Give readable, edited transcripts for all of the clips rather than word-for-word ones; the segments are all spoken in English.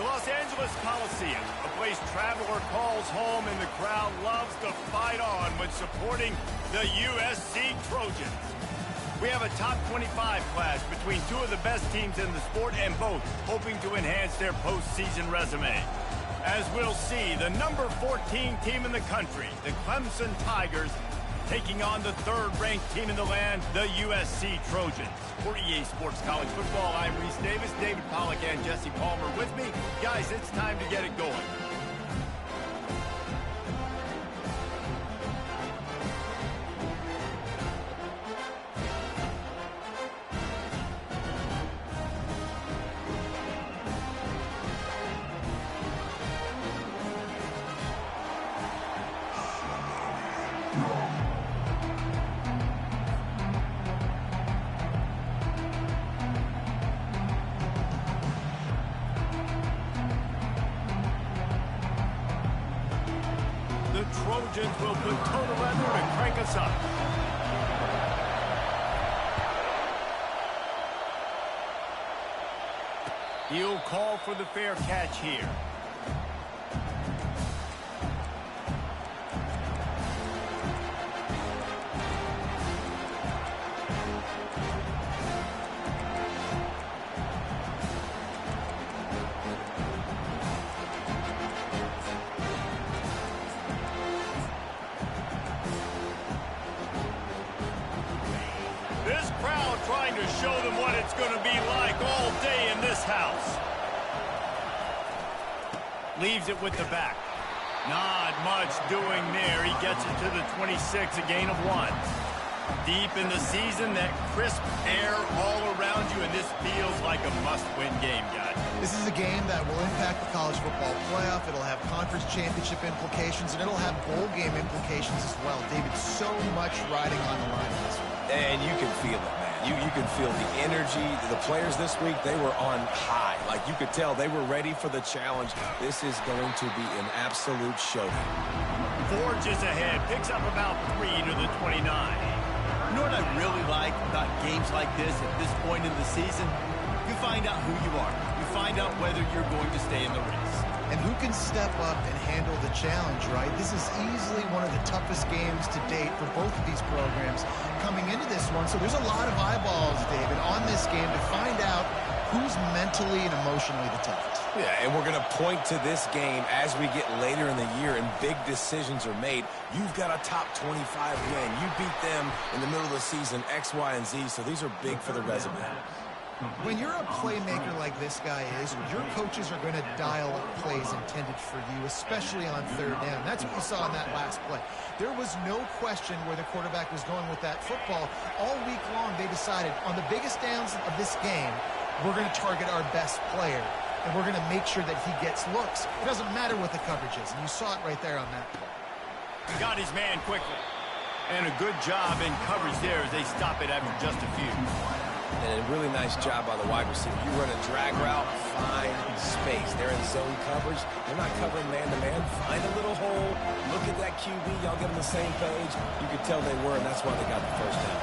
Los Angeles Coliseum, a place traveler calls home and the crowd loves to fight on when supporting the USC Trojans. We have a top 25 class between two of the best teams in the sport and both hoping to enhance their postseason resume. As we'll see, the number 14 team in the country, the Clemson Tigers, taking on the third-ranked team in the land, the USC Trojans. For EA Sports College Football, I'm Reese Davis, David Pollack, and Jesse Palmer with me. Guys, it's time to get it going. The Trojans will put toe to leather and crank us up. He'll call for the fair catch here. This crowd trying to show them what it's going to be like all day in this house. Leaves it with the back. Not much doing there. He gets it to the 26, a gain of 1. Deep in the season, that crisp air all around you, and this feels like a must-win game, guys. This is a game that will impact the college football playoff. It'll have conference championship implications, and it'll have bowl game implications as well. David, so much riding on the line in this one. And you can feel it, man. You can feel the energy. The players this week, they were on high. Like, you could tell they were ready for the challenge. This is going to be an absolute showdown. Forges ahead, picks up about 3 to the 29. You know what I really like about games like this at this point in the season? You find out who you are. You find out whether you're going to stay in the race. And who can step up and handle the challenge, right? This is easily one of the toughest games to date for both of these programs coming into this one. So there's a lot of eyeballs, David, on this game to find out who's mentally and emotionally the toughest. Yeah, and we're going to point to this game as we get later in the year and big decisions are made. You've got a top 25 win. You beat them in the middle of the season, X, Y, and Z, so these are big for the resume. When you're a playmaker like this guy is, your coaches are going to dial up plays intended for you, especially on third down. That's what you saw in that last play. There was no question where the quarterback was going with that football. All week long, they decided on the biggest downs of this game, we're going to target our best player, and we're going to make sure that he gets looks. It doesn't matter what the coverage is, and you saw it right there on that play. He got his man quickly. And a good job in coverage there as they stop it after just a few. And a really nice job by the wide receiver. You run a drag route, find space. They're in zone coverage. They're not covering man-to-man. Find a little hole. Look at that QB. Y'all get on the same page. You could tell they were, and that's why they got the first down.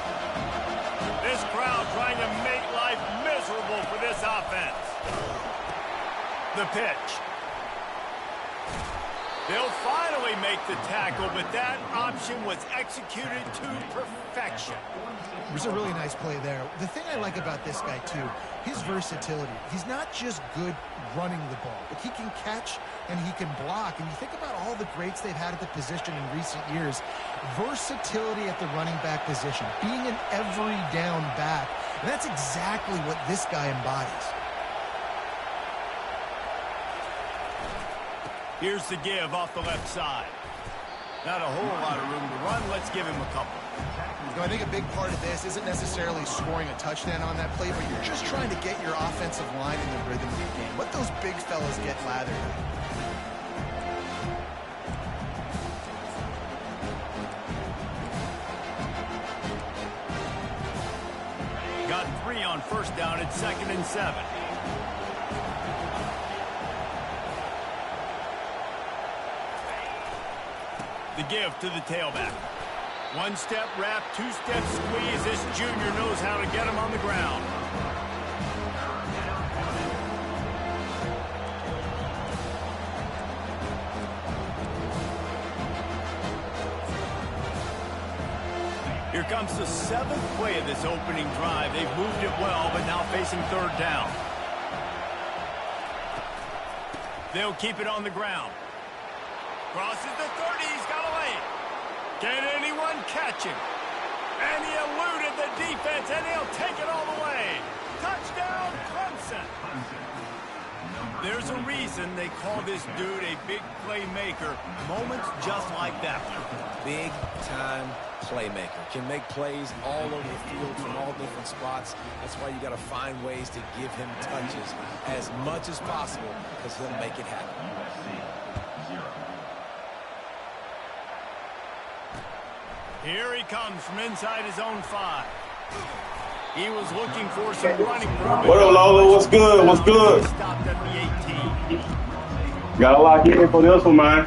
This crowd trying to make life miserable for this offense. The pitch. They'll finally make the tackle, but that option was executed to perfection. It was a really nice play there. The thing I like about this guy, too, his versatility. He's not just good running the ball, but he can catch and he can block. And you think about all the greats they've had at the position in recent years. Versatility at the running back position, being an every down back. And that's exactly what this guy embodies. Here's the give off the left side. Not a whole lot of room to run. Let's give him a couple. You know, I think a big part of this isn't necessarily scoring a touchdown on that play, but you're just trying to get your offensive line in the rhythm of the game. Let those big fellas get lathered up. Got 3 on first down at 2nd and 7. The give to the tailback. One step wrap, 2-step squeeze. This junior knows how to get him on the ground. Here comes the 7th play of this opening drive. They've moved it well, but now facing 3rd down. They'll keep it on the ground. Crosses the 30. He's got a lane. Can anyone catch him? And he eluded the defense, and he'll take it all the way. Touchdown, Clemson. There's a reason they call this dude a big playmaker. Moments just like that. Big-time playmaker. Can make plays all over the field from all different spots. That's why you got to find ways to give him touches as much as possible, because he'll make it happen. Here he comes from inside his own 5. He was looking for some running room. What up, Lola? What's good? What's good? Stopped at the 18. Got a lot here for this one, man.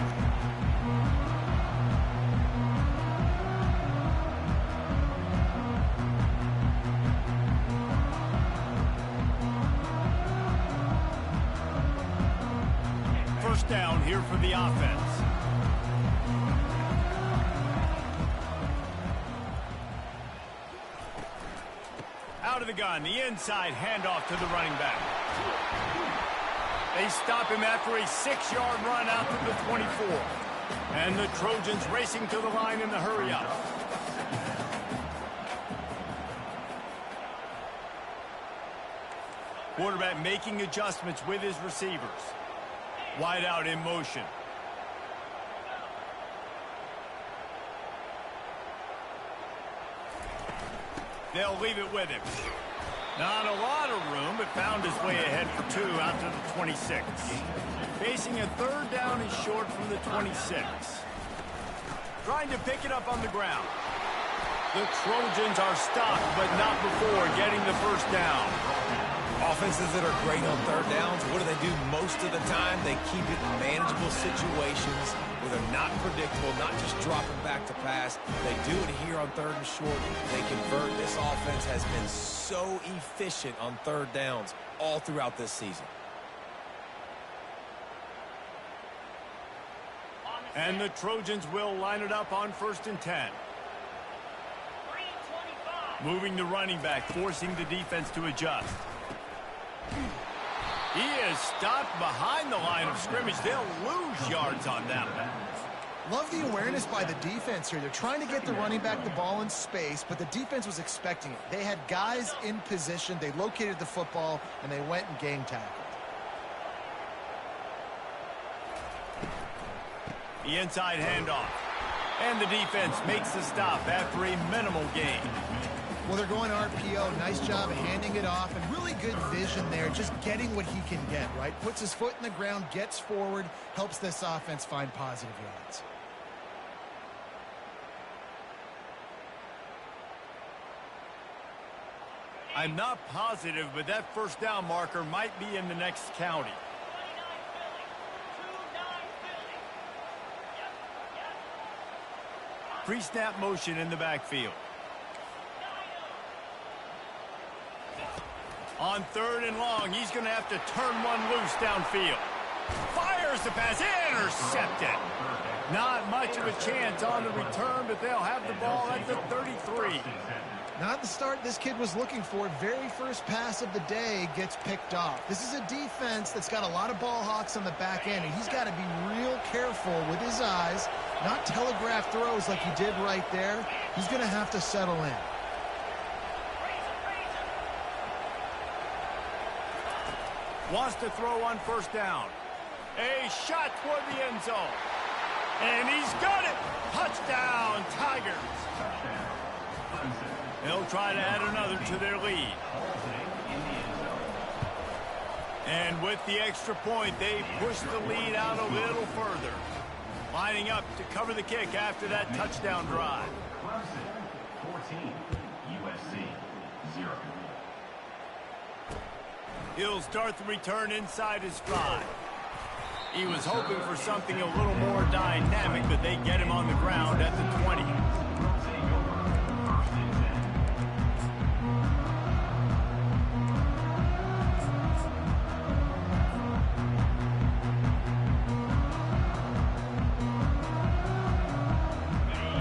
First down here for the offense. Out of the gun, the inside handoff to the running back. They stop him after a 6-yard run out to the 24. And the Trojans racing to the line in the hurry-up. Quarterback making adjustments with his receivers. Wide out in motion. They'll leave it with him. Not a lot of room, but found his way ahead for 2 out to the 26. Facing a 3rd down and short from the 26. Trying to pick it up on the ground. The Trojans are stopped, but not before getting the first down. Offenses that are great on 3rd downs, what do? Most of the time? They keep it in manageable situations where they're not predictable, not just dropping back to pass. They do it here on 3rd and short. They convert. This offense has been so efficient on 3rd downs all throughout this season. And the Trojans will line it up on 1st and 10. Moving the running back, forcing the defense to adjust. He is stopped behind the line of scrimmage. They'll lose yards on that one. Love the awareness by the defense here. They're trying to get the running back the ball in space, but the defense was expecting it. They had guys in position. They located the football, and they went and game tackled. The inside handoff. And the defense makes the stop after a minimal gain. Well, they're going RPO. Nice job handing it off, and really good vision there, just getting what he can get, right? Puts his foot in the ground, gets forward, helps this offense find positive yards. I'm not positive, but that first down marker might be in the next county. Pre-snap motion in the backfield. On 3rd and long, he's going to have to turn one loose downfield. Fires the pass, intercepted. Not much of a chance on the return, but they'll have the ball at the 33. Not the start this kid was looking for. Very first pass of the day gets picked off. This is a defense that's got a lot of ball hawks on the back end, and he's got to be real careful with his eyes, not telegraph throws like he did right there. He's going to have to settle in. Wants to throw on 1st down. A shot toward the end zone. And he's got it. Touchdown, Tigers. They'll try to add another to their lead. And with the extra point, they push the lead out a little further. Lining up to cover the kick after that touchdown drive. Clemson, 14, USC, 0. He'll start the return inside his stride. He was hoping for something a little more dynamic, but they get him on the ground at the 20.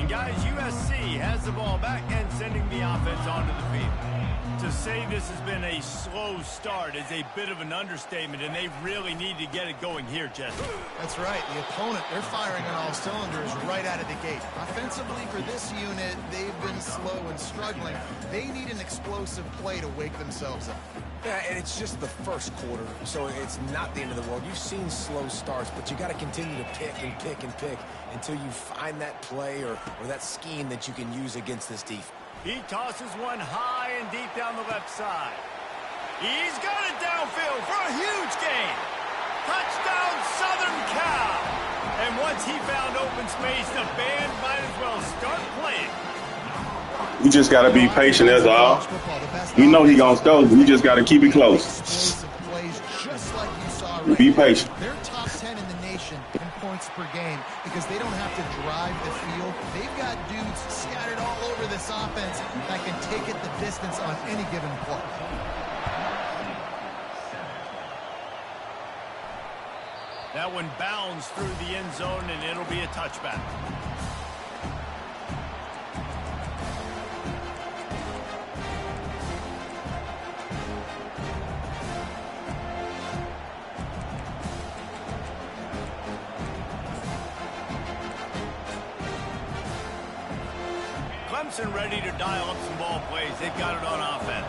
And guys, USC has the ball back and sending the offense onto the field. To say this has been a slow start is a bit of an understatement, and they really need to get it going here, Jesse. That's right. The opponent, they're firing on all cylinders right out of the gate. Offensively, for this unit, they've been slow and struggling. They need an explosive play to wake themselves up. Yeah, and it's just the first quarter, so it's not the end of the world. You've seen slow starts, but you got to continue to pick and pick and pick until you find that play or that scheme that you can use against this defense. He tosses one high and deep down the left side. He's got it downfield for a huge gain. Touchdown, Southern Cal. And once he found open space, the band might as well start playing. We just got to be patient, that's all. We know he's going to score. We just got to keep it close. Be patient. They're top 10 in the nation in points per game because they don't have to drive the field. They've got dudes scattered all over this offense that can take it the distance on any given play. That one bounds through the end zone, and it'll be a touchback. Clemson ready to dial up some ball plays. They've got it on offense.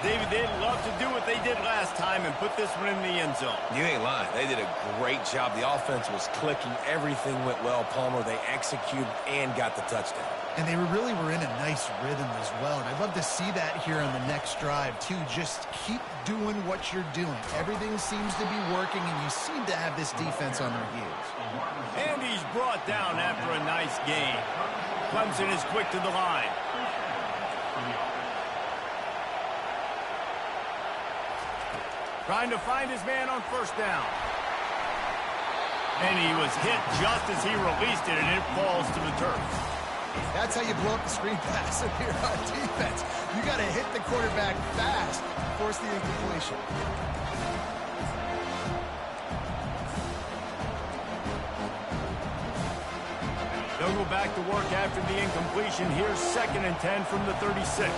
David, they'd love to do what they did last time and put this one in the end zone. You ain't lying. They did a great job. The offense was clicking. Everything went well, Palmer. They executed and got the touchdown. And they really were in a nice rhythm as well. And I'd love to see that here on the next drive, too. Just keep doing what you're doing. Everything seems to be working, and you seem to have this defense on their heels. And he's brought down after a nice gain. Clemson is quick to the line. Trying to find his man on first down. And he was hit just as he released it, and it falls to the turf. That's how you blow up the screen pass if you're on defense. You got to hit the quarterback fast to force the incompletion. They'll go back to work after the incompletion. Here's 2nd and 10 from the 36.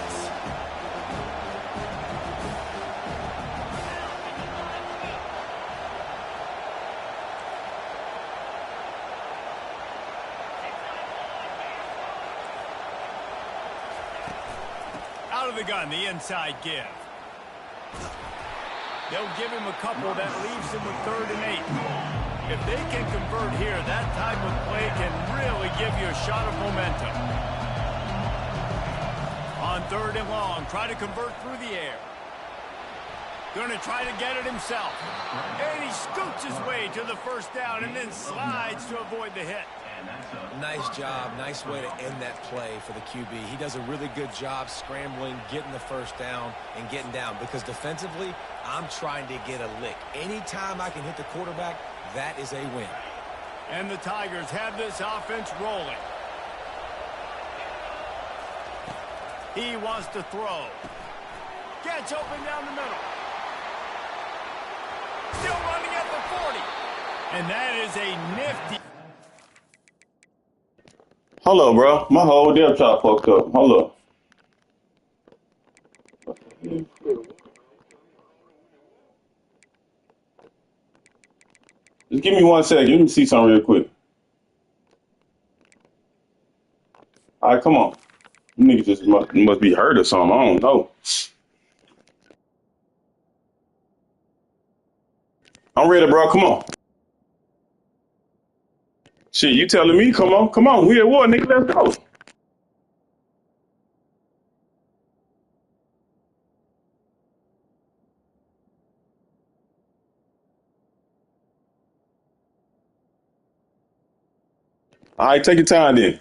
Out of the gun, the inside give. They'll give him a couple that leaves him with 3rd and 8. If they can convert here, that type of play can really give you a shot of momentum. On 3rd and long, try to convert through the air. Going to try to get it himself. And he scoots his way to the first down and then slides to avoid the hit. Nice job. Nice way to end that play for the QB. He does a really good job scrambling, getting the first down, and getting down. Because defensively, I'm trying to get a lick. Anytime I can hit the quarterback, that is a win. And the Tigers have this offense rolling. He wants to throw. Gets open down the middle. Still running at the 40. And that is a nifty. Hold up, bro. My whole damn top fucked up. Hold up. Just give me 1 second. Let me see something real quick. All right, come on. You niggas just must be hurt or something. I don't know. I'm ready, bro. Come on. Shit, you telling me? Come on. Come on. We at war, nigga. Let's go. All right, take your time then.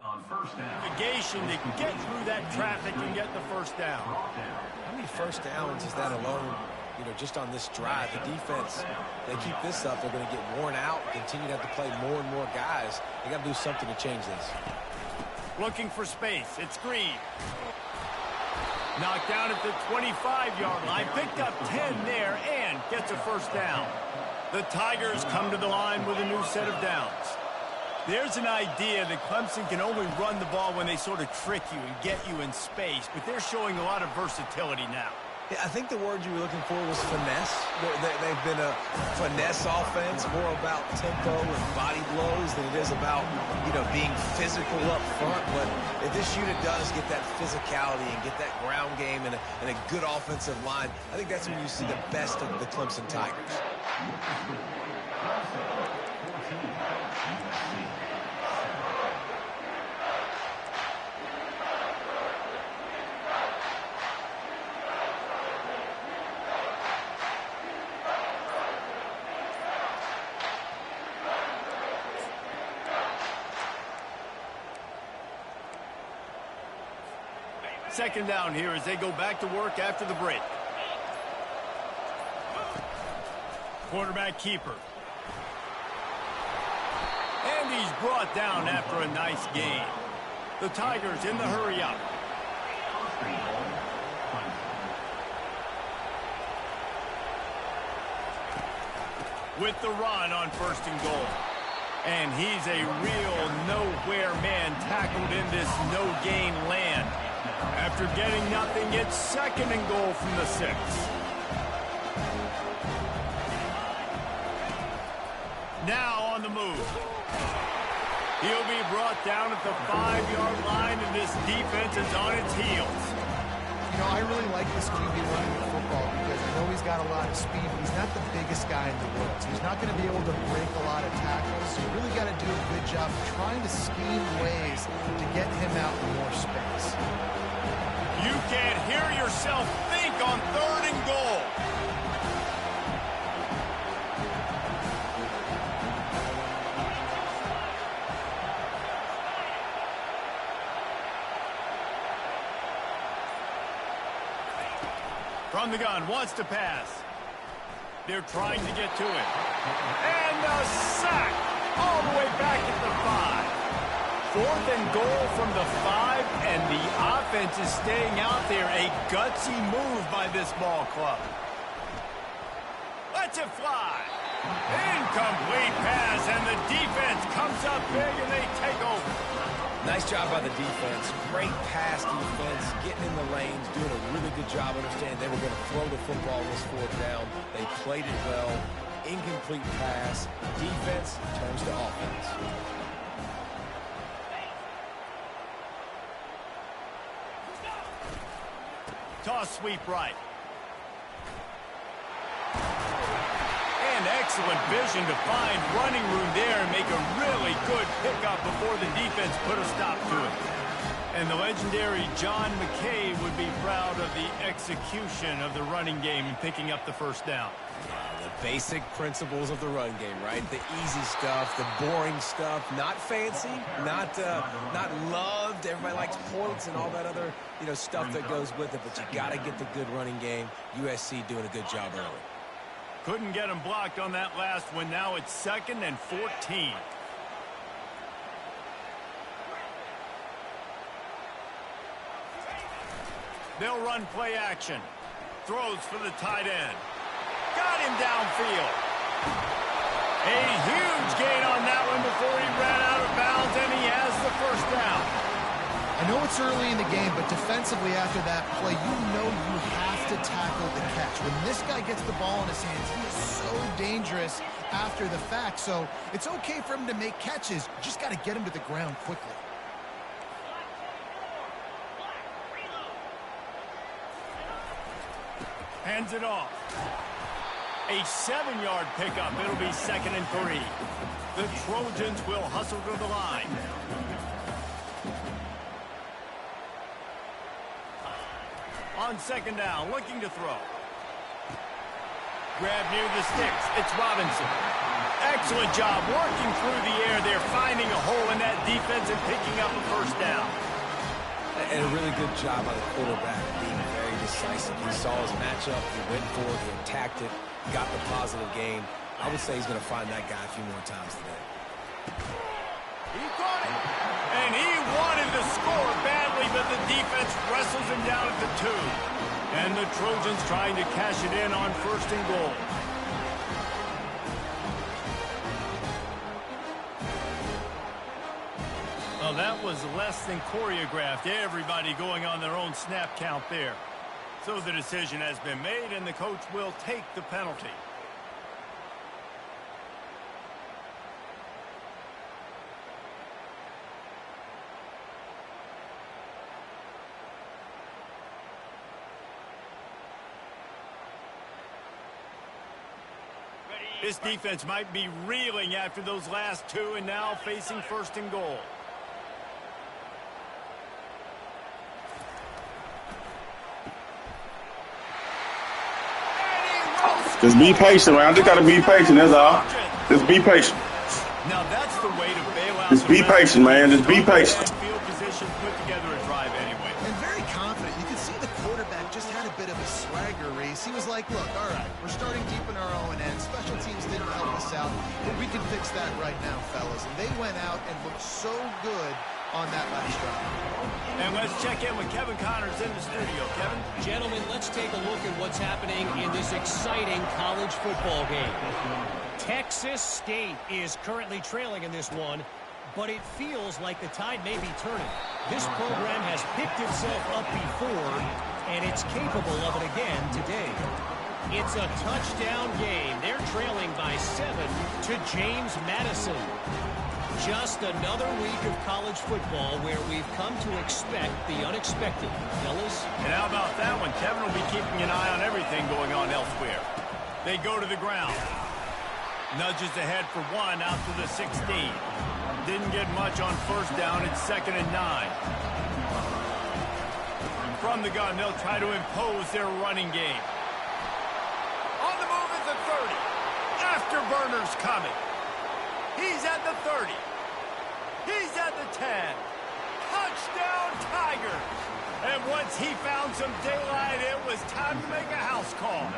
On first down. Navigation to get through that traffic and get the first down. How many first downs is that alone? You know, just on this drive, the defense, they keep this up, they're going to get worn out, continue to have to play more and more guys. They got to do something to change this. Looking for space. It's Green. Knocked down at the 25-yard line. Picked up 10 there and gets a first down. The Tigers come to the line with a new set of downs. There's an idea that Clemson can only run the ball when they sort of trick you and get you in space, but they're showing a lot of versatility now. Yeah, I think the word you were looking for was finesse. They've been a finesse offense, more about tempo and body blows than it is about, being physical up front. But if this unit does get that physicality and get that ground game and a good offensive line, I think that's when you see the best of the Clemson Tigers. Second down here as they go back to work after the break. Quarterback keeper. And he's brought down after a nice gain. The Tigers in the hurry up. With the run on 1st and goal. And he's a real nowhere man tackled in this no-gain land. After getting nothing, it's 2nd and goal from the 6. Now on the move. He'll be brought down at the 5-yard line, and this defense is on its heels. I really like this QB running the football because I know he's got a lot of speed, but he's not the biggest guy in the world. So he's not going to be able to break a lot of tackles. So you really got to do a good job of trying to scheme ways to get him out in more space. You can't hear yourself think on 3rd and goal. From the gun, wants to pass. They're trying to get to it. And a sack all the way back at the 5. 4th and goal from the 5, and the offense is staying out there. A gutsy move by this ball club. Lets it fly. Incomplete pass, and the defense comes up big, and they take over. Nice job by the defense. Great pass defense, getting in the lanes, doing a really good job understanding they were going to throw the football on this 4th down. They played it well. Incomplete pass. Defense turns to offense. Toss sweep right. And excellent vision to find running room there and make a really good pickup before the defense put a stop to it. And the legendary John McKay would be proud of the execution of the running game and picking up the 1st down. The basic principles of the run game, right? The easy stuff, the boring stuff, not fancy, not loved. Everybody likes points and all that other, stuff that goes with it. But you got to get the good running game. USC doing a good job early. Couldn't get him blocked on that last one. Now it's 2nd and 14. They'll run play action. Throws for the tight end. Got him downfield. A huge gain on that one before he ran out of bounds, and he has the 1st down. I know it's early in the game, but defensively after that play, you have to tackle the catch. When this guy gets the ball in his hands, he is so dangerous after the fact. So it's okay for him to make catches. You just got to get him to the ground quickly. Hands it off. A 7-yard pickup. It'll be 2nd and 3. The Trojans will hustle to the line. On 2nd down, looking to throw. Grab near the sticks. It's Robinson. Excellent job working through the air there, finding a hole in that defense and picking up a 1st down. And a really good job by the quarterback, being very decisive. He saw his matchup, he went for it, he attacked it, got the positive gain. I would say he's going to find that guy a few more times today. He caught it. And he wanted to score badly, but the defense wrestles him down at the 2. And the Trojans trying to cash it in on 1st and goal. Well, that was less than choreographed. Everybody going on their own snap count there. So the decision has been made, and the coach will take the penalty. This defense might be reeling after those last 2 and now facing 1st and goal. Just be patient, man. I just got to be patient, that's all. Just be patient. Now that's the way to bail out. Just be patient, man. Just be patient. Field position, put together a drive anyway. And very confident. You can see the quarterback just had a bit of a swagger race. He was like, look, all right, we're starting deep in our own end. Special teams didn't help us out, but we can fix that right now, fellas. And they went out and looked so good on that last drive. And let's check in with Kevin Connors in the studio. Kevin? Gentlemen, let's take a look at what's happening in this exciting college football game. Texas State is currently trailing in this one, but it feels like the tide may be turning. This program has picked itself up before, and it's capable of it again today. It's a touchdown game. They're trailing by 7 to James Madison. Just another week of college football where we've come to expect the unexpected. Fellas? And how about that one? Kevin will be keeping an eye on everything going on elsewhere. They go to the ground. Nudges ahead for 1 out to the 16. Didn't get much on 1st down. It's 2nd and 9. From the gun, they'll try to impose their running game. On the move is the 30. Afterburner's coming. He's at the 30. He's at the 10. Touchdown, Tigers. And once he found some daylight, it was time to make a house call.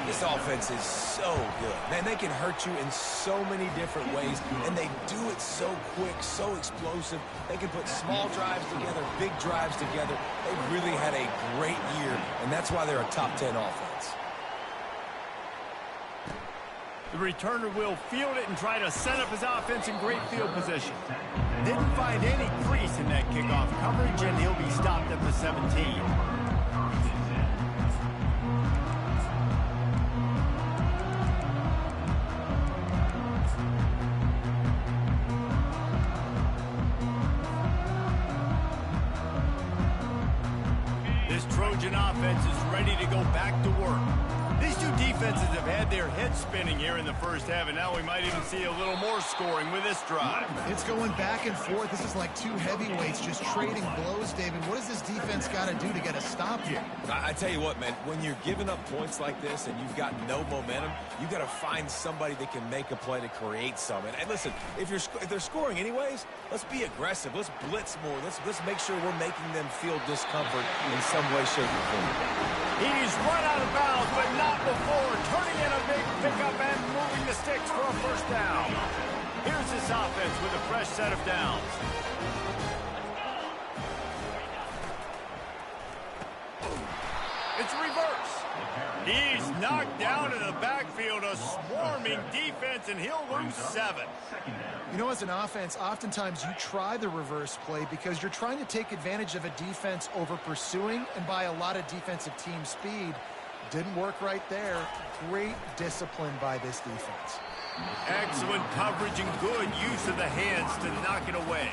This offense is so good. Man, they can hurt you in so many different ways, and they do it so quick, so explosive. They can put small drives together, big drives together. They've really had a great year, and that's why they're a top 10 offense. The returner will field it and try to set up his offense in great field position. Didn't find any crease in that kickoff coverage, and he'll be stopped at the 17. This Trojan offense is ready to go back to work. These two defenses have had their heads spinning here in the 1st half, and now we might even see a little more scoring with this drive. It's going back and forth. This is like 2 heavyweights just trading blows, David. What does this defense got to do to get a stop here? I tell you what, man, when you're giving up points like this and you've got no momentum, you've got to find somebody that can make a play to create some. And listen, if they're scoring anyways, let's be aggressive. Let's blitz more. Let's make sure we're making them feel discomfort in some way, shape, or form. He's run out of bounds, but not before turning in a big pickup and moving the sticks for a 1st down. Here's this offense with a fresh set of downs. It's reverse. He's knocked down in the backfield, a swarming defense, and he'll lose 7. You know, as an offense, oftentimes you try the reverse play because you're trying to take advantage of a defense over pursuing and by a lot of defensive team speed. Didn't work right there. Great discipline by this defense. Excellent coverage and good use of the hands to knock it away.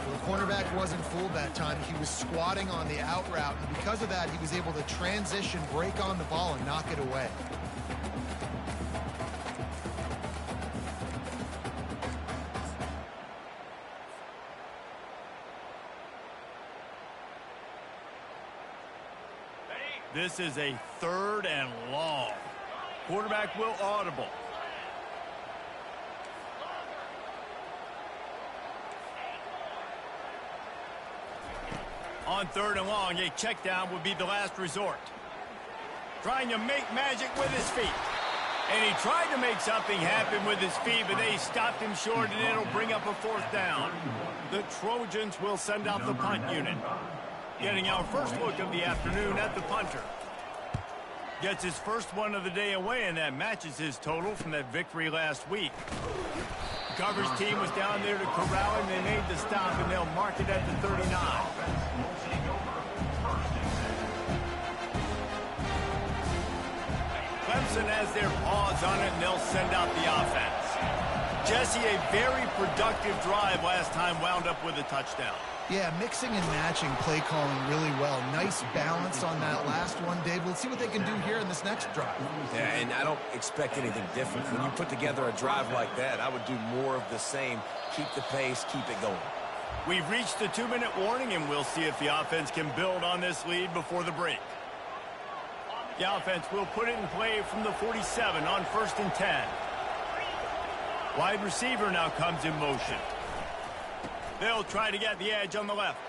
The cornerback wasn't fooled that time. He was squatting on the out route, and because of that, he was able to transition, break on the ball, and knock it away. This is a 3rd and long. Quarterback will audible. On 3rd and long, a check down would be the last resort. Trying to make magic with his feet. And he tried to make something happen with his feet, but they stopped him short, and it'll bring up a 4th down. The Trojans will send out the punt unit. Getting our first look of the afternoon at the punter. Gets his first one of the day away, and that matches his total from that victory last week. The coverage team was down there to corral him. They made the stop, and they'll mark it at the 39. Clemson has their paws on it, and they'll send out the offense. Jesse, a very productive drive last time, wound up with a touchdown. Yeah, mixing and matching play calling really well. Nice balance on that last one, Dave. Let's see what they can do here in this next drive. Yeah, and I don't expect anything different. When you put together a drive like that, I would do more of the same. Keep the pace, keep it going. We've reached the 2-minute warning, and we'll see if the offense can build on this lead before the break. The offense will put it in play from the 47 on 1st and 10. Wide receiver now comes in motion. They'll try to get the edge on the left.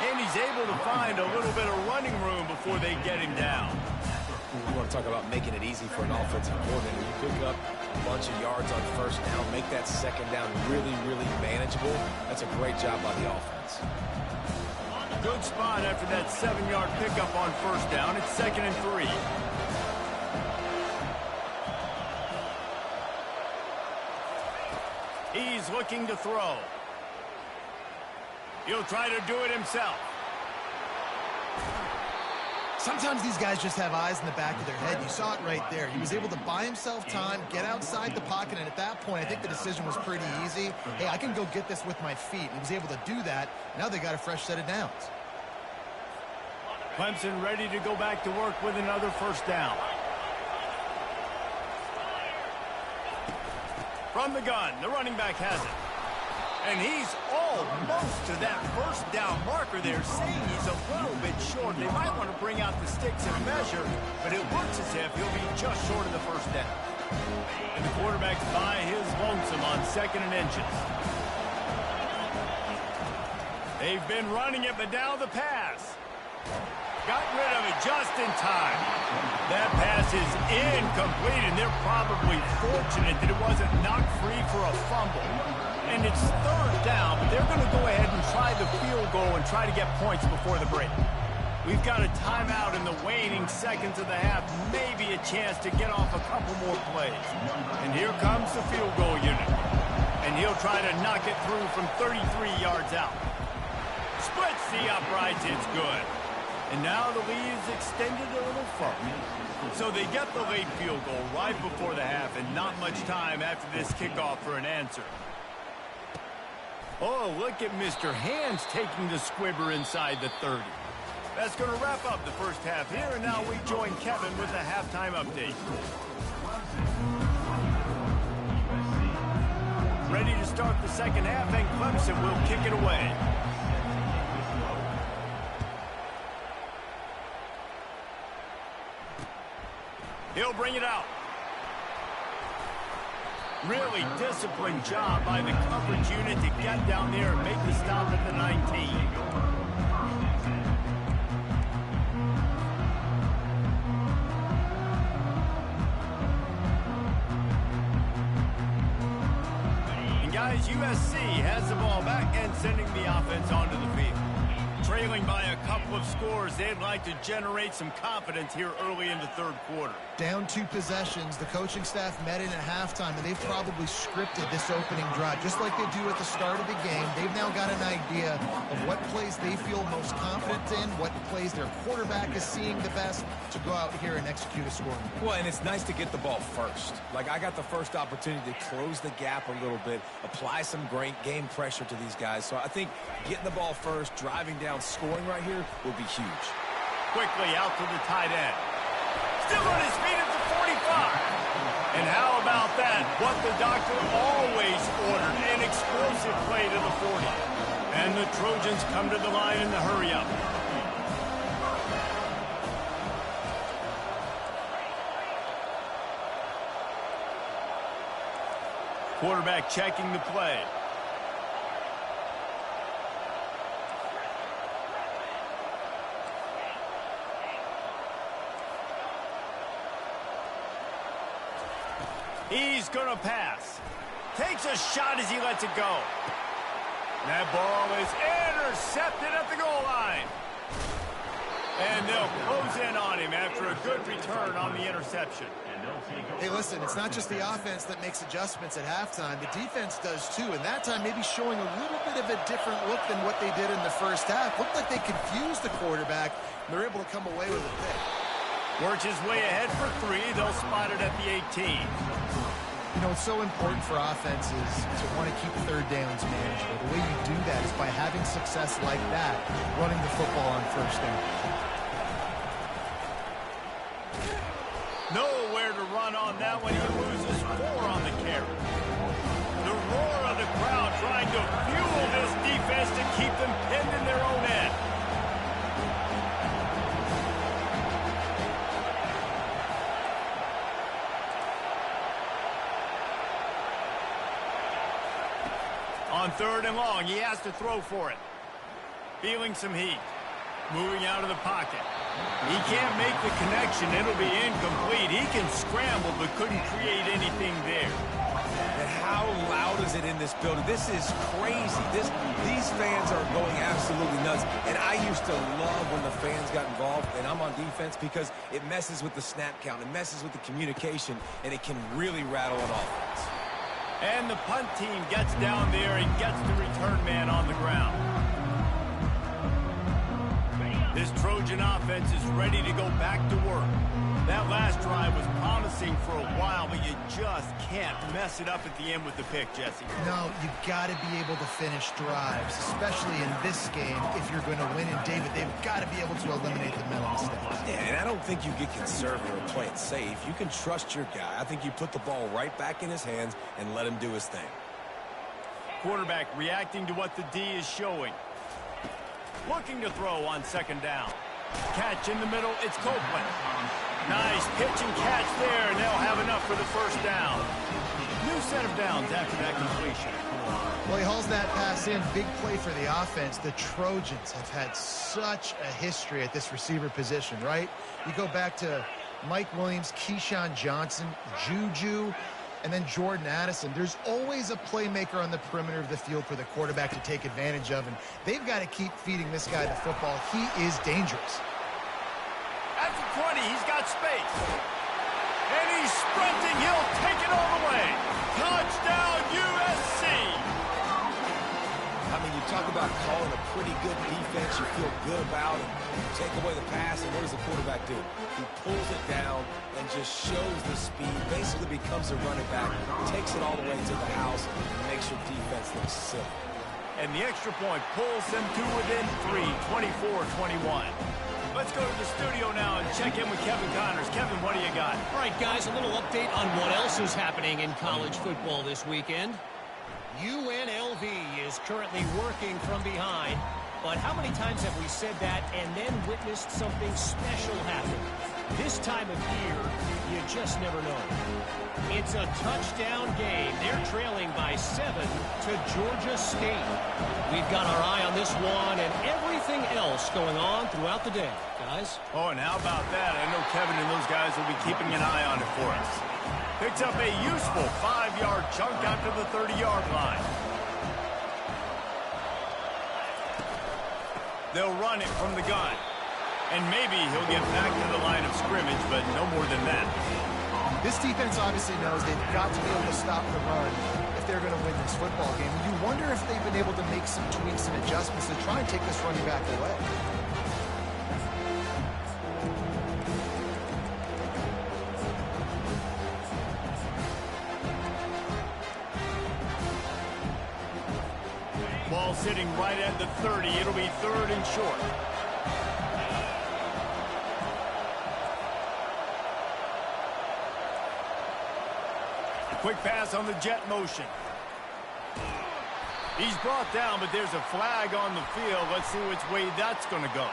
And he's able to find a little bit of running room before they get him down. You want to talk about making it easy for an offensive coordinator. You pick up a bunch of yards on 1st down, make that 2nd down really, really manageable. That's a great job by the offense. Good spot after that 7-yard pickup on 1st down. It's 2nd and 3. He's looking to throw. He'll try to do it himself. Sometimes these guys just have eyes in the back of their head. You saw it right there. He was able to buy himself time, get outside the pocket, and at that point, I think the decision was pretty easy. Hey, I can go get this with my feet. He was able to do that. Now they got a fresh set of downs. Clemson ready to go back to work with another 1st down. From the gun, the running back has it. And he's almost to that 1st down marker there, saying he's a little bit short. They might want to bring out the sticks and measure, but it looks as if he'll be just short of the 1st down. And the quarterback's by his lonesome on 2nd and inches. They've been running it, but now the pass. Got rid of it just in time. That pass is incomplete, and they're probably fortunate that it wasn't knocked free for a fumble. And it's 3rd down, but they're going to go ahead and try the field goal and try to get points before the break. We've got a timeout in the waning seconds of the half, maybe a chance to get off a couple more plays. And here comes the field goal unit. And he'll try to knock it through from 33 yards out. Splits the uprights, it's good. And now the lead is extended a little further. So they get the late field goal right before the half, and not much time after this kickoff for an answer. Oh, look at Mr. Hands taking the squibber inside the 30. That's going to wrap up the first half here, and now we join Kevin with the halftime update. Ready to start the 2nd half, and Clemson will kick it away. He'll bring it out. Really disciplined job by the coverage unit to get down there and make the stop at the 19. And guys, USC has the ball back and sending the offense onto the field. Trailing by a couple of scores, they'd like to generate some confidence here early in the 3rd quarter. Down 2 possessions. The coaching staff met in at halftime, and they've probably scripted this opening drive. Just like they do at the start of the game, they've now got an idea of what plays they feel most confident in, what plays their quarterback is seeing the best to go out here and execute a scoring. Well, and it's nice to get the ball first. Like, I got the first opportunity to close the gap a little bit, apply some great game pressure to these guys. So I think getting the ball first, driving down, scoring right here will be huge. Quickly out to the tight end. Still on his feet at the 45. And how about that? What the doctor always ordered, an explosive play to the 40. And the Trojans come to the line in the hurry-up. Quarterback checking the play. He's going to pass. Takes a shot as he lets it go. That ball is intercepted at the goal line. And they'll close in on him after a good return on the interception. Hey, listen, it's not just the offense that makes adjustments at halftime. The defense does too, and that time maybe showing a little bit of a different look than what they did in the first half. Looked like they confused the quarterback, and they're able to come away with a pick. Works his way ahead for 3. They'll spot it at the 18. You know, it's so important for offenses to want to keep third downs manageable. The way you do that is by having success like that, running the football on first down. Nowhere to run on that one. He loses 4 on the carry. The roar of the crowd trying to fuel this defense to keep them pinned in their own end. On 3rd and long, he has to throw for it. Feeling some heat. Moving out of the pocket. He can't make the connection. It'll be incomplete. He can scramble, but couldn't create anything there. And how loud is it in this building? This is crazy. These fans are going absolutely nuts. And I used to love when the fans got involved, and I'm on defense, because it messes with the snap count. It messes with the communication, and it can really rattle an offense. And the punt team gets down there and gets the return man on the ground. This Trojan offense is ready to go back to work. That last drive was promising for a while, but you just can't mess it up at the end with the pick, Jesse. No, you got to be able to finish drives, especially in this game if you're going to win. And, David, they've got to be able to eliminate the mental mistakes. Yeah, and I don't think you get conservative or play it safe. You can trust your guy. I think you put the ball right back in his hands and let him do his thing. Quarterback reacting to what the D is showing. Looking to throw on 2nd down. Catch in the middle, it's Copeland. Nice pitch and catch there, and they'll have enough for the 1st down. New set of downs after that completion. Well, he hauls that pass in. Big play for the offense. The Trojans have had such a history at this receiver position, right? You go back to Mike Williams, Keyshawn Johnson, Juju, and then Jordan Addison. There's always a playmaker on the perimeter of the field for the quarterback to take advantage of, and they've got to keep feeding this guy the football. He is dangerous. At the 20, he's got space. And he's sprinting. He'll take it all the way. Touchdown, USC. I mean, you talk about calling a pretty good defense you feel good about, and you take away the pass, and what does the quarterback do? He pulls it down and just shows the speed, basically becomes a running back, takes it all the way to the house, and makes your defense look silly. And the extra point pulls them to within 3, 24-21. Let's go to the studio now and check in with Kevin Connors. Kevin, what do you got? All right, guys, a little update on what else is happening in college football this weekend. UNLV is currently working from behind, but how many times have we said that and then witnessed something special happen? This time of year, you just never know. It's a touchdown game. They're trailing by 7 to Georgia State. We've got our eye on this one and everything else going on throughout the day, guys. Oh, and how about that? I know Kevin and those guys will be keeping an eye on it for us. Picks up a useful 5-yard chunk out to the 30-yard line. They'll run it from the gun. And maybe he'll get back to the line of scrimmage, but no more than that. This defense obviously knows they've got to be able to stop the run if they're going to win this football game. And you wonder if they've been able to make some tweaks and adjustments to try and take this running back away. Ball sitting right at the 30. It'll be 3rd and short. Quick pass on the jet motion. He's brought down, but there's a flag on the field. Let's see which way that's going to go.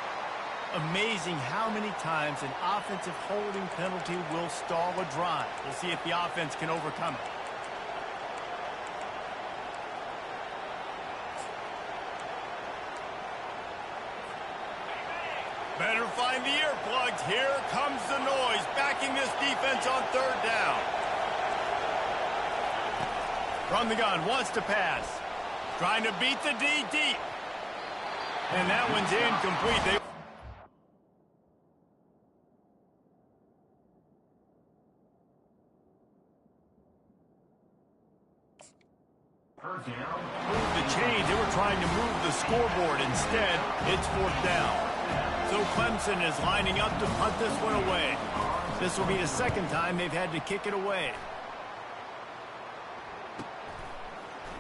Amazing how many times an offensive holding penalty will stall a drive. We'll see if the offense can overcome it. Better find the earplugs. Here comes the noise, backing this defense on 3rd down. From the gun, wants to pass. Trying to beat the D deep. And that one's incomplete. Third down. Move the chains. They were trying to move the scoreboard. Instead, it's fourth down. So Clemson is lining up to punt this one away. This will be the second time they've had to kick it away.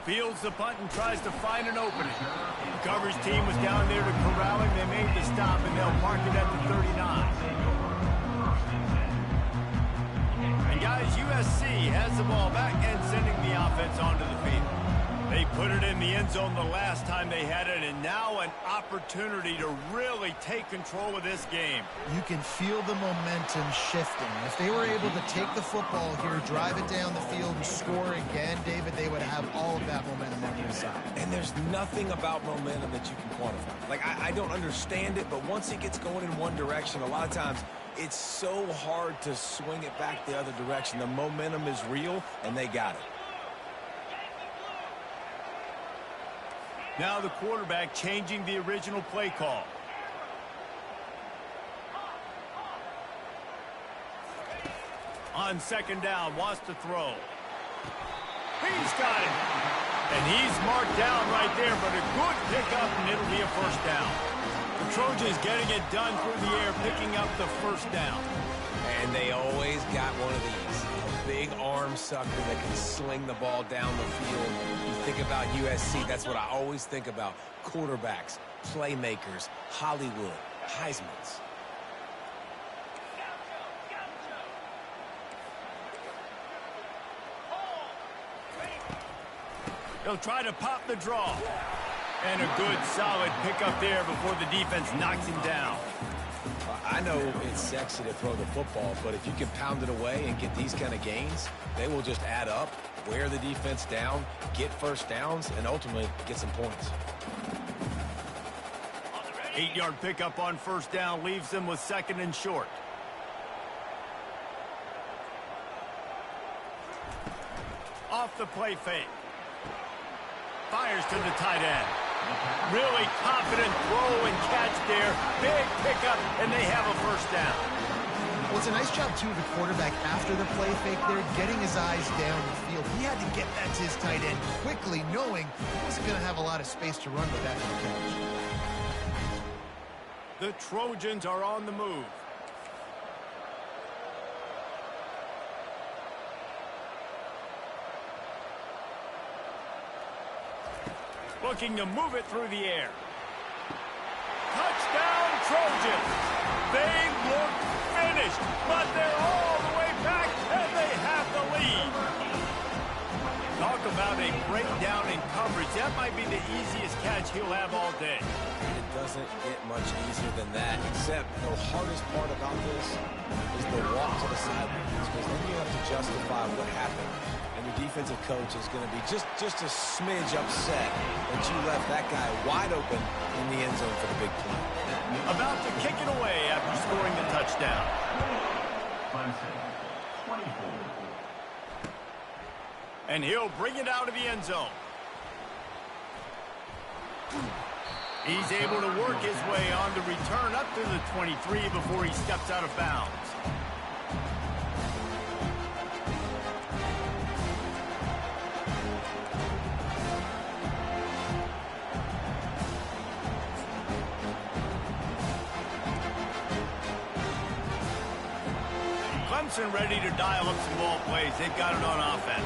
Fields the punt and tries to find an opening. The coverage team was down there to corral him. They made the stop, and they'll mark it at the 39. And guys, USC has the ball back and sending the offense onto the field. They put it in the end zone the last time they had it, and now an opportunity to really take control of this game. You can feel the momentum shifting. If they were able to take the football here, drive it down the field, and score again, David, they would have all of that momentum on their side. And there's nothing about momentum that you can quantify. Like, I don't understand it, but once it gets going in one direction, a lot of times it's so hard to swing it back the other direction. The momentum is real, and they got it. Now the quarterback changing the original play call. On second down, wants to throw. He's got it. And he's marked down right there, but a good pickup, and it'll be a first down. The Trojans getting it done through the air, picking up the first down. And they always got one of these. A big arm sucker that can sling the ball down the field. You think about USC, that's what I always think about. Quarterbacks, playmakers, Hollywood, Heismans. They'll try to pop the draw. And a good, solid pickup there before the defense knocks him down. I know it's sexy to throw the football, but if you can pound it away and get these kind of gains, they will just add up, wear the defense down, get first downs, and ultimately get some points. 8-yard pickup on first down leaves them with second and short. Off the play fake. Fires to the tight end. Really confident throw and catch there. Big pickup, and they have a first down. Well, it's a nice job, too, of the quarterback after the play fake there, getting his eyes down the field. He had to get that to his tight end quickly, knowing he wasn't going to have a lot of space to run with that catch. The Trojans are on the move. Looking to move it through the air. Touchdown, Trojans! They look finished, but they're all the way back, and they have the lead. Talk about a breakdown in coverage. That might be the easiest catch he'll have all day. It doesn't get much easier than that, except the hardest part about this is the walk to the sidelines, because then you have to justify what happened. And your defensive coach is going to be just a smidge upset that you left that guy wide open in the end zone for the big play. About to kick it away after scoring the touchdown. Clemson, 24. And he'll bring it out of the end zone. He's able to work his way on the return up to the 23 before he steps out of bounds. Clemson ready to dial up some ball plays. They've got it on offense.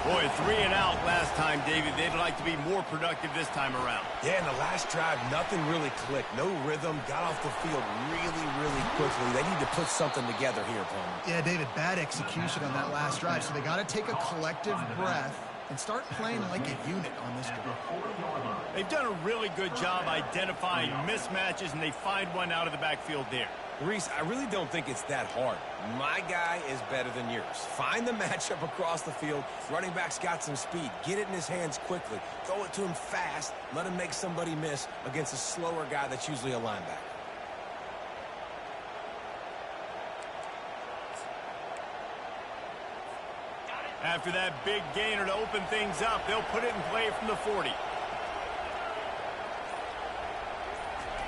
Boy, 3 and out last time, David. They'd like to be more productive this time around. Yeah, in the last drive, nothing really clicked. No rhythm. Got off the field really, really quickly. They need to put something together here, Palmer. Yeah, David, bad execution on that last drive. So they got to take a collective breath and start playing like a unit on this drive. They've done a really good job identifying mismatches, and they find one out of the backfield there. Reese, I really don't think it's that hard. My guy is better than yours. Find the matchup across the field. Running back's got some speed. Get it in his hands quickly. Throw it to him fast. Let him make somebody miss against a slower guy that's usually a linebacker. After that big gainer to open things up, they'll put it in play from the 40.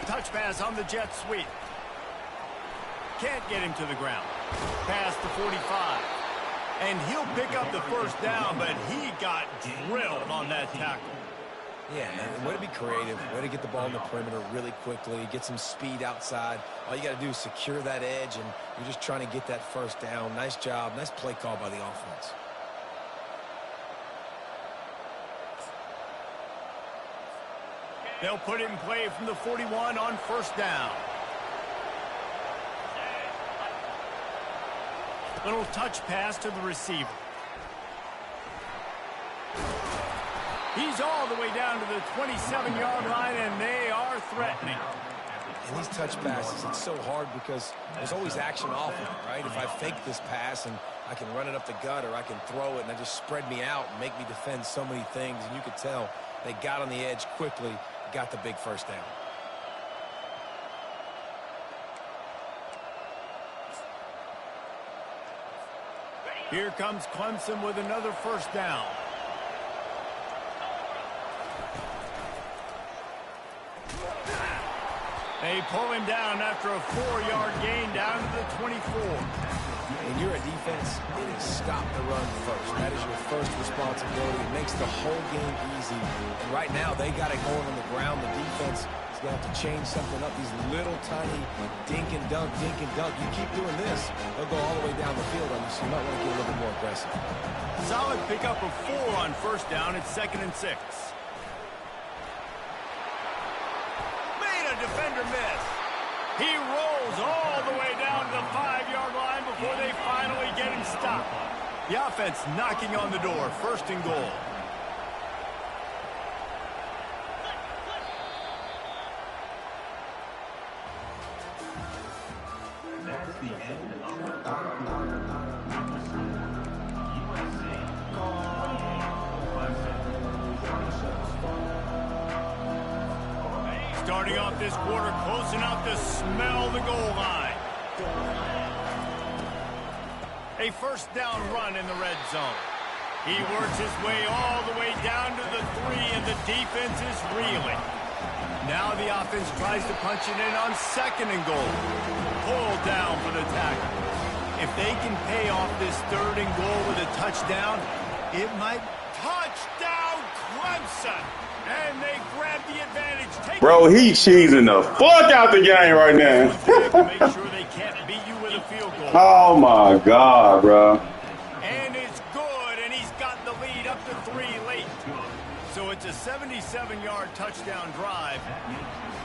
Touch pass on the jet sweep. Can't get him to the ground. Pass to 45. And he'll pick up the first down, but he got drilled on that tackle. Yeah, man, way to be creative, way to get the ball in the perimeter really quickly, get some speed outside. All you got to do is secure that edge, and you're just trying to get that first down. Nice job, nice play call by the offense. They'll put it in play from the 41 on first down. Little touch pass to the receiver. He's all the way down to the 27-yard line, and they are threatening. And these touch passes, it's so hard because there's always action off of it, right? If I fake this pass and I can run it up the gut or I can throw it and I just spread me out and make me defend so many things, and you could tell they got on the edge quickly, got the big first down. Here comes Clemson with another first down. They pull him down after a 4-yard gain down to the 24. When you're a defense, it is stop the run first. That is your first responsibility. It makes the whole game easy. And right now, they got it going on the ground. The defense is going to have to change something up. These little tiny dink and dunk, dink and dunk. You keep doing this, they'll go all the way down the field on you, so you might want to get a little bit more aggressive. Solid pickup of 4 on first down. It's 2nd and 6. Defender miss. He rolls all the way down to the 5-yard line before they finally get him stopped. The offense knocking on the door. 1st and goal. That's the end of the third quarter. USC 28, Clemson 27. Starting off this quarter close enough to smell the goal line. A first down run in the red zone. He works his way all the way down to the 3, and the defense is reeling. Now the offense tries to punch it in on 2nd and goal. Pulled down for the tackle. If they can pay off this 3rd and goal with a touchdown, it might touchdown Clemson. And they grab the advantage. Bro, he cheesing the fuck out the game right now. Make sure they can't beat you with a field goal. Oh my God, bro. And it's good, and he's got the lead up to 3 late. So it's a 77-yard touchdown drive,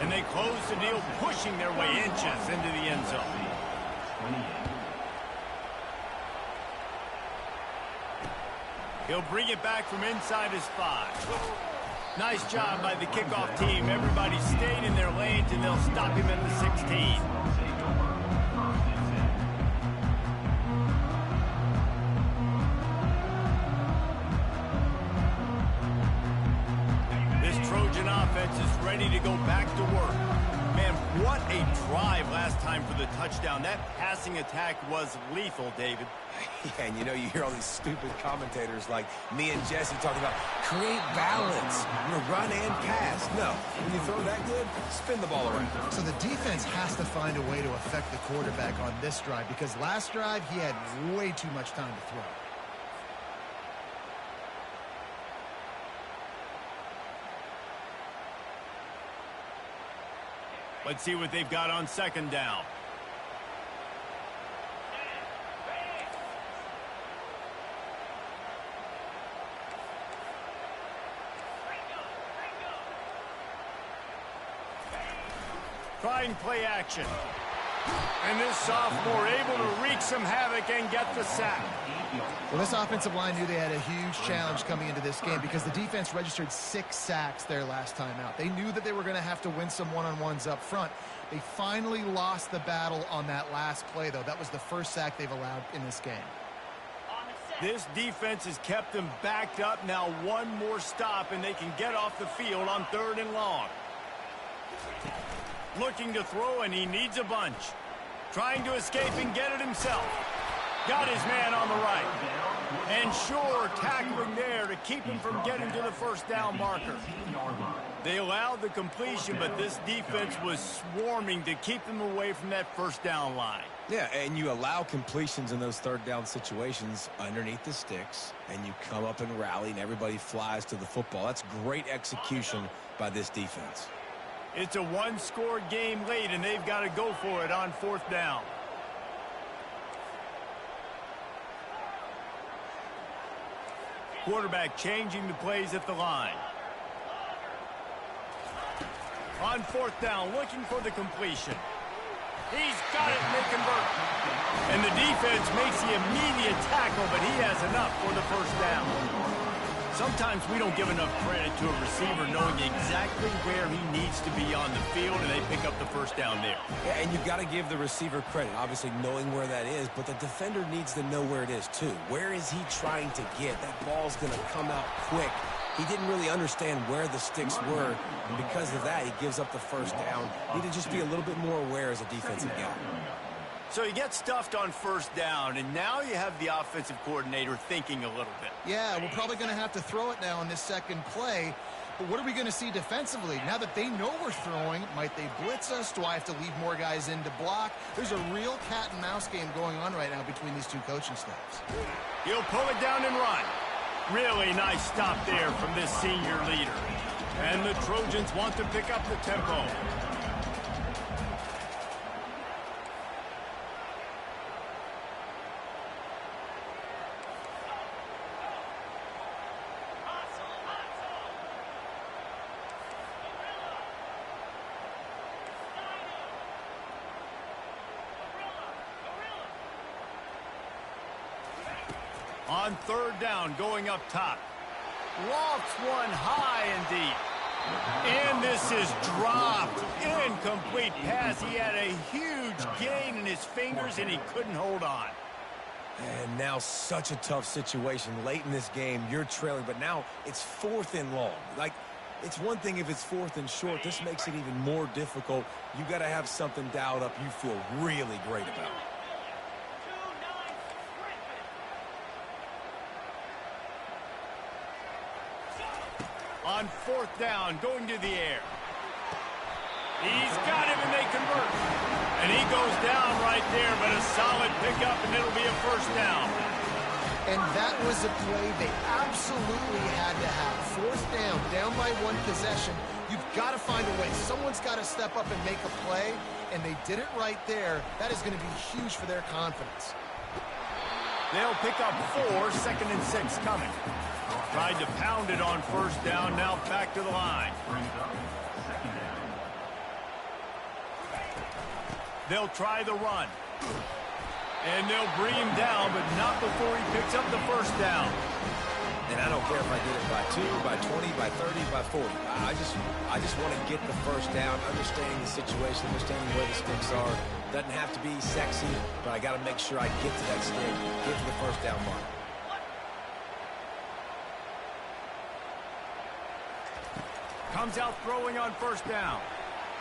and they close the deal, pushing their way inches into the end zone. He'll bring it back from inside his 5. Nice job by the kickoff team. Everybody stayed in their lanes, and they'll stop him at the 16. This Trojan offense is ready to go back to work. Man, what a drive last time for the touchdown. That passing attack was lethal, David. Yeah, and you hear all these stupid commentators like me and Jesse talking about create balance, run and pass. No, when you throw that good, spin the ball around. So the defense has to find a way to affect the quarterback on this drive, because last drive he had way too much time to throw. Let's see what they've got on 2nd down. Try and play action. And this sophomore able to wreak some havoc and get the sack. Well, this offensive line knew they had a huge challenge coming into this game because the defense registered 6 sacks their last time out. They knew that they were going to have to win some one-on-ones up front. They finally lost the battle on that last play, though. That was the first sack they've allowed in this game. This defense has kept them backed up. Now one more stop, and they can get off the field on 3rd and long. Looking to throw, and he needs a bunch. Trying to escape and get it himself. Got his man on the right. And sure, tackling there to keep him from getting to the first down marker. They allowed the completion, but this defense was swarming to keep them away from that first down line. Yeah, and you allow completions in those third down situations underneath the sticks, and you come up and rally, and everybody flies to the football. That's great execution by this defense. It's a one-score game late, and they've got to go for it on fourth down. Quarterback changing the plays at the line. On fourth down, looking for the completion. He's got it, and they convert. And the defense makes the immediate tackle, but he has enough for the first down. Sometimes we don't give enough credit to a receiver knowing exactly where he needs to be on the field, and they pick up the first down there. Yeah, and you've got to give the receiver credit, obviously knowing where that is, but the defender needs to know where it is too. Where is he trying to get? That ball's going to come out quick. He didn't really understand where the sticks were, and because of that, he gives up the first down. Need to just be a little bit more aware as a defensive guy. So you get stuffed on first down, and now you have the offensive coordinator thinking a little bit. Yeah, we're probably going to have to throw it now in this second play. But what are we going to see defensively? Now that they know we're throwing, might they blitz us? Do I have to leave more guys in to block? There's a real cat and mouse game going on right now between these two coaching staffs. He'll pull it down and run. Really nice stop there from this senior leader. And the Trojans want to pick up the tempo. On third down, going up top. Lofts one high and deep. And this is dropped. Incomplete pass. He had a huge gain in his fingers, and he couldn't hold on. And now such a tough situation. Late in this game, you're trailing, but now it's fourth and long. Like, it's one thing if it's fourth and short. This makes it even more difficult. You got to have something dialed up you feel really great about. On fourth down, going to the air. He's got him, and they convert. And he goes down right there, but a solid pickup, and it'll be a first down. And that was a play they absolutely had to have. Fourth down by one possession. You've got to find a way. Someone's got to step up and make a play, and they did it right there. That is going to be huge for their confidence. They'll pick up 4, 2nd and 6 coming. Tried to pound it on first down, now back to the line. They'll try the run. And they'll bring him down, but not before he picks up the first down. And I don't care if I get it by 2, by 20, by 30, by 40. I just want to get the first down, understanding the situation, understanding where the sticks are. Doesn't have to be sexy, but I got to make sure I get to that stick, get to the first down mark. Comes out throwing on first down.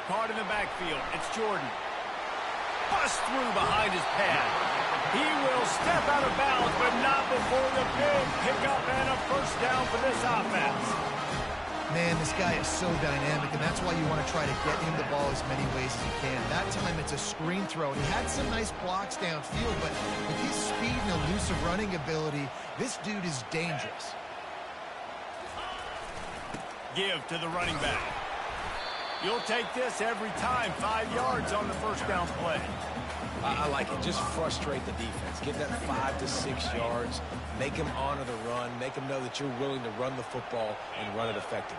Caught in the backfield. It's Jordan. Bust through behind his pad. He will step out of bounds, but not before the big pickup and a first down for this offense. Man, this guy is so dynamic, and that's why you want to try to get him the ball as many ways as you can. That time, it's a screen throw. He had some nice blocks downfield, but with his speed and elusive running ability, this dude is dangerous. Give to the running back. You'll take this every time. 5 yards on the first down play. I like it. Just frustrate the defense. Give that 5 to 6 yards. Make them honor the run. Make them know that you're willing to run the football and run it effectively.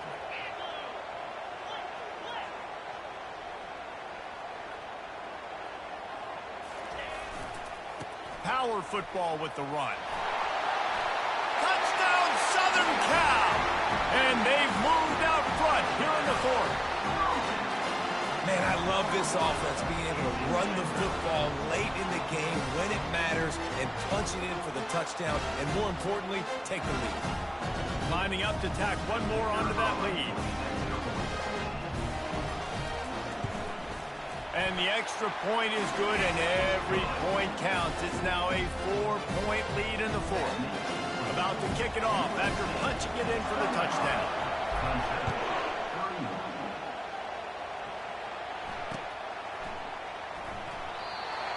Power football with the run. Touchdown, Southern Cal! And they've moved out front here in the fourth. Man, I love this offense, being able to run the football late in the game when it matters and punch it in for the touchdown, and more importantly, take the lead. Lining up to tack one more onto that lead. And the extra point is good, and every point counts. It's now a 4-point lead in the fourth. About to kick it off after punching it in for the touchdown.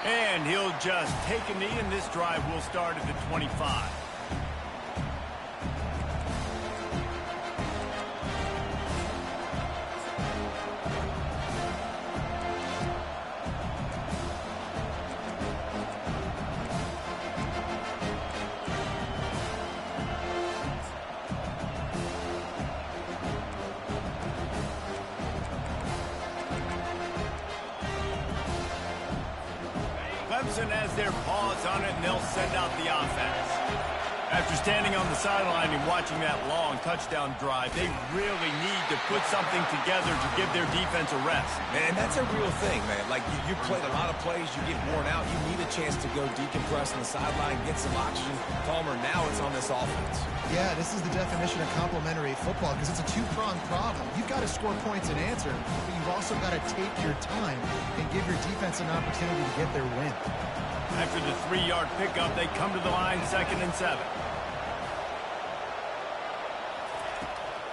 And he'll just take a knee, and this drive will start at the 25. Clemson has their paws on it, and they'll send out the offense. After standing on the sideline and watching that long touchdown drive, they really need to put something together to give their defense a rest. Man, that's a real thing, man. Like, you played a lot of plays, you get worn out, you need a chance to go decompress on the sideline, get some oxygen. Palmer, now it's on this offense. Yeah, this is the definition of complementary football because it's a two-pronged problem. You've got to score points and answer, but you've also got to take your time and give your defense an opportunity to get their win. After the 3-yard pickup, they come to the line 2nd and 7.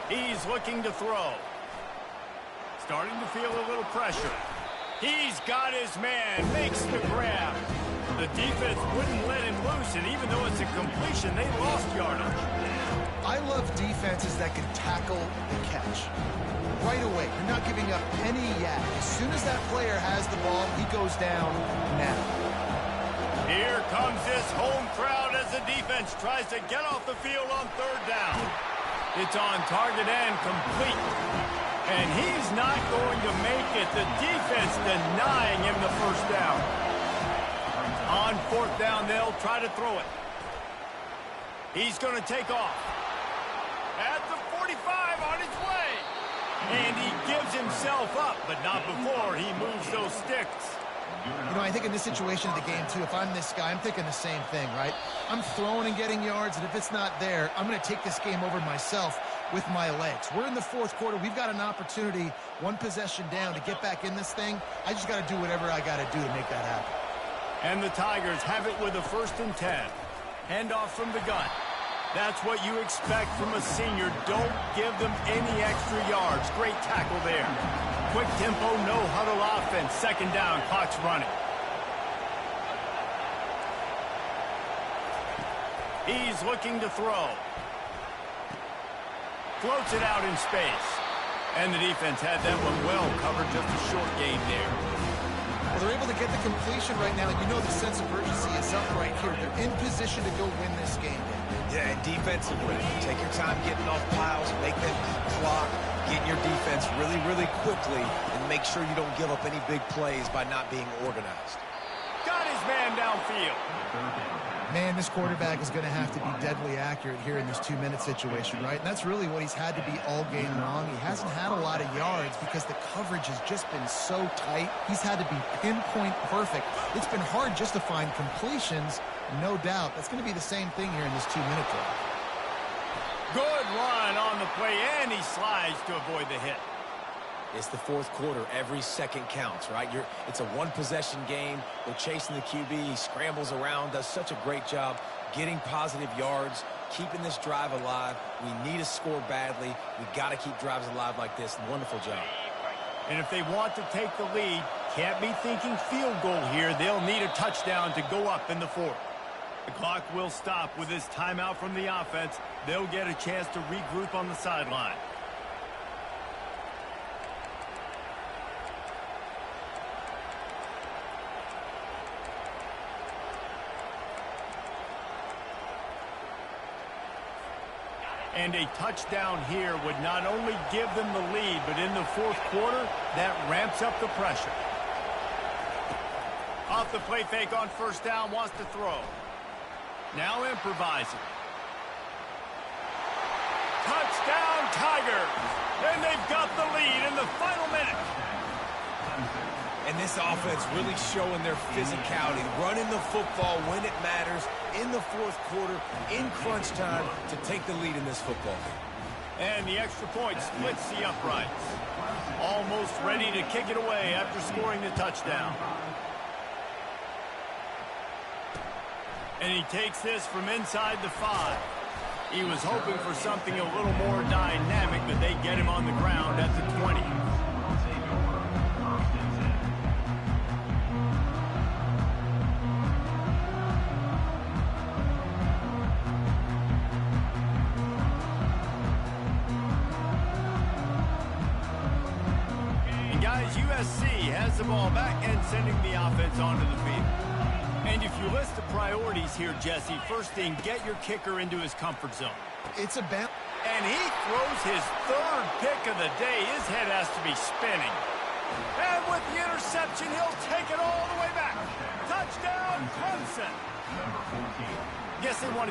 He's looking to throw. Starting to feel a little pressure. He's got his man, makes the grab. The defense wouldn't let him loose, and even though it's a completion, they lost yardage. I love defenses that can tackle the catch. Right away, you're not giving up any yak. As soon as that player has the ball, he goes down now. Here comes this home crowd as the defense tries to get off the field on 3rd down. It's on target and complete. And he's not going to make it. The defense denying him the 1st down. On 4th down, they'll try to throw it. He's going to take off. At the 45 on his way. And he gives himself up, but not before he moves those sticks. You know, I think in this situation of the game, too, if I'm this guy, I'm thinking the same thing, right? I'm throwing and getting yards, and if it's not there, I'm going to take this game over myself with my legs. We're in the 4th quarter. We've got an opportunity, 1 possession down, to get back in this thing. I just got to do whatever I got to do to make that happen. And the Tigers have it with a 1st and 10. Handoff from the gun. That's what you expect from a senior. Don't give them any extra yards. Great tackle there. Quick tempo, no huddle offense. 2nd down, clock's running. He's looking to throw. Floats it out in space. And the defense had that one well covered, just a short gain there. Well, they're able to get the completion right now, and you know the sense of urgency is up right here. They're in position to go win this game. Yeah, and defensively, take your time getting off piles, make that clock, get your defense really, really quickly, and make sure you don't give up any big plays by not being organized. Got his man downfield. Man, this quarterback is going to have to be deadly accurate here in this 2-minute situation, right? And that's really what he's had to be all game long. He hasn't had a lot of yards because the coverage has just been so tight. He's had to be pinpoint perfect. It's been hard just to find completions, no doubt. That's going to be the same thing here in this 2-minute drive. Good run on the play, and he slides to avoid the hit. It's the 4th quarter. Every second counts, right? It's a 1-possession game. They're chasing the QB. He scrambles around, does such a great job getting positive yards, keeping this drive alive. We need to score badly. We got to keep drives alive like this. Wonderful job. And if they want to take the lead, can't be thinking field goal here. They'll need a touchdown to go up in the 4th. The clock will stop with this timeout from the offense. They'll get a chance to regroup on the sideline. And a touchdown here would not only give them the lead, but in the 4th quarter, that ramps up the pressure. Off the play fake on 1st down, wants to throw. Now improvising. Touchdown, Tigers! And they've got the lead in the final minute. And this offense really showing their physicality, running the football when it matters, in the 4th quarter, in crunch time, to take the lead in this football game. And the extra point splits the uprights. Almost ready to kick it away after scoring the touchdown. And he takes this from inside the 5. He was hoping for something a little more dynamic, but they get him on the ground at the 20. Guys, USC has the ball back and sending the offense onto the field. And if you list the priorities here, Jesse, first thing, get your kicker into his comfort zone. It's a bat. And he throws his third pick of the day. His head has to be spinning. And with the interception, he'll take it all the way back. Touchdown, Clemson. Guess they wanted to